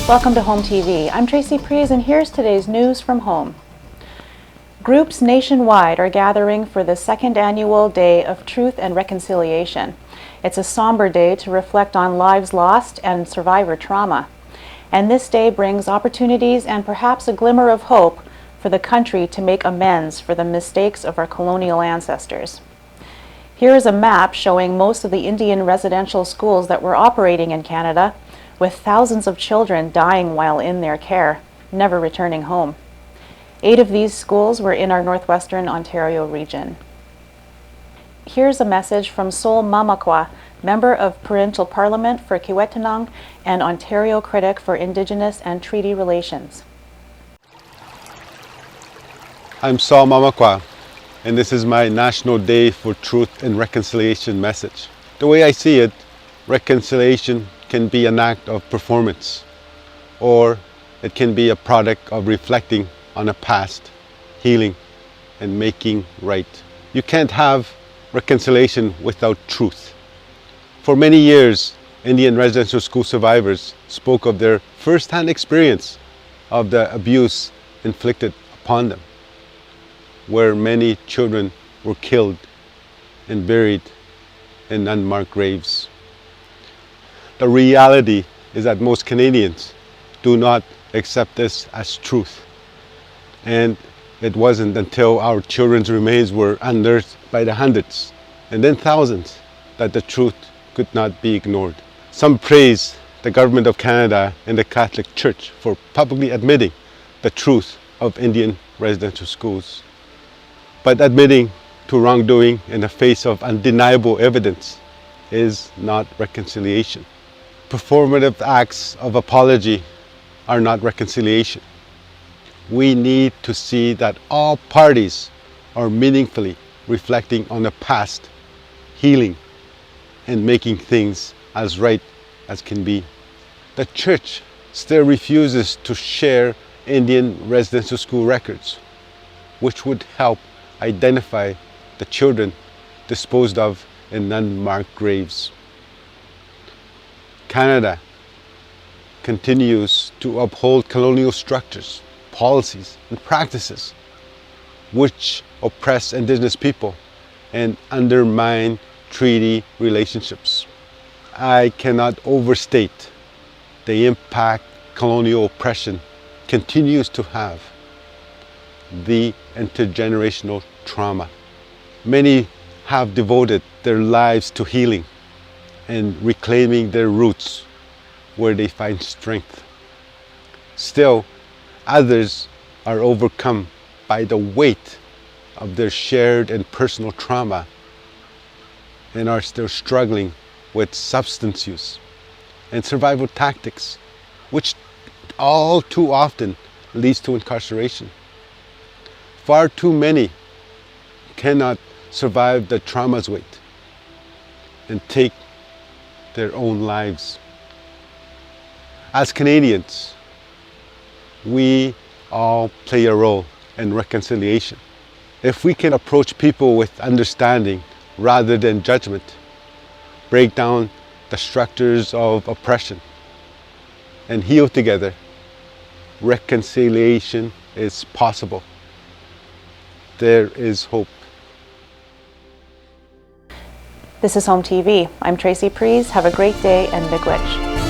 Welcome to Home TV. I'm Tracy Prees, and here's today's news from home. Groups nationwide are gathering for the second annual Day of Truth and Reconciliation. It's a somber day to reflect on lives lost and survivor trauma. And this day brings opportunities and perhaps a glimmer of hope for the country to make amends for the mistakes of our colonial ancestors. Here is a map showing most of the Indian residential schools that were operating in Canada, with thousands of children dying while in their care, never returning home. 8 of these schools were in our northwestern Ontario region. Here's a message from Sol Mamakwa, Member of Provincial Parliament for Kiiwetinoong and Ontario Critic for Indigenous and Treaty Relations. I'm Sol Mamakwa, and this is my National Day for Truth and Reconciliation message. The way I see it, reconciliation can be an act of performance, or it can be a product of reflecting on a past, healing, and making right. You can't have reconciliation without truth. For many years, Indian residential school survivors spoke of their first-hand experience of the abuse inflicted upon them, where many children were killed and buried in unmarked graves. The reality is that most Canadians do not accept this as truth. And it wasn't until our children's remains were unearthed by the hundreds and then thousands that the truth could not be ignored. Some praise the Government of Canada and the Catholic Church for publicly admitting the truth of Indian residential schools. But admitting to wrongdoing in the face of undeniable evidence is not reconciliation. Performative acts of apology are not reconciliation. We need to see that all parties are meaningfully reflecting on the past, healing, and making things as right as can be. The Church still refuses to share Indian residential school records, which would help identify the children disposed of in unmarked graves. Canada continues to uphold colonial structures, policies, and practices which oppress Indigenous people and undermine treaty relationships. I cannot overstate the impact colonial oppression continues to have, the intergenerational trauma. Many have devoted their lives to healing and reclaiming their roots where they find strength. Still, others are overcome by the weight of their shared and personal trauma and are still struggling with substance use and survival tactics, which all too often leads to incarceration. Far too many cannot survive the trauma's weight and take their own lives. As Canadians, we all play a role in reconciliation. If we can approach people with understanding rather than judgment, break down the structures of oppression, and heal together, reconciliation is possible. There is hope. This is Home TV. I'm Tracy Prees. Have a great day and miigwech.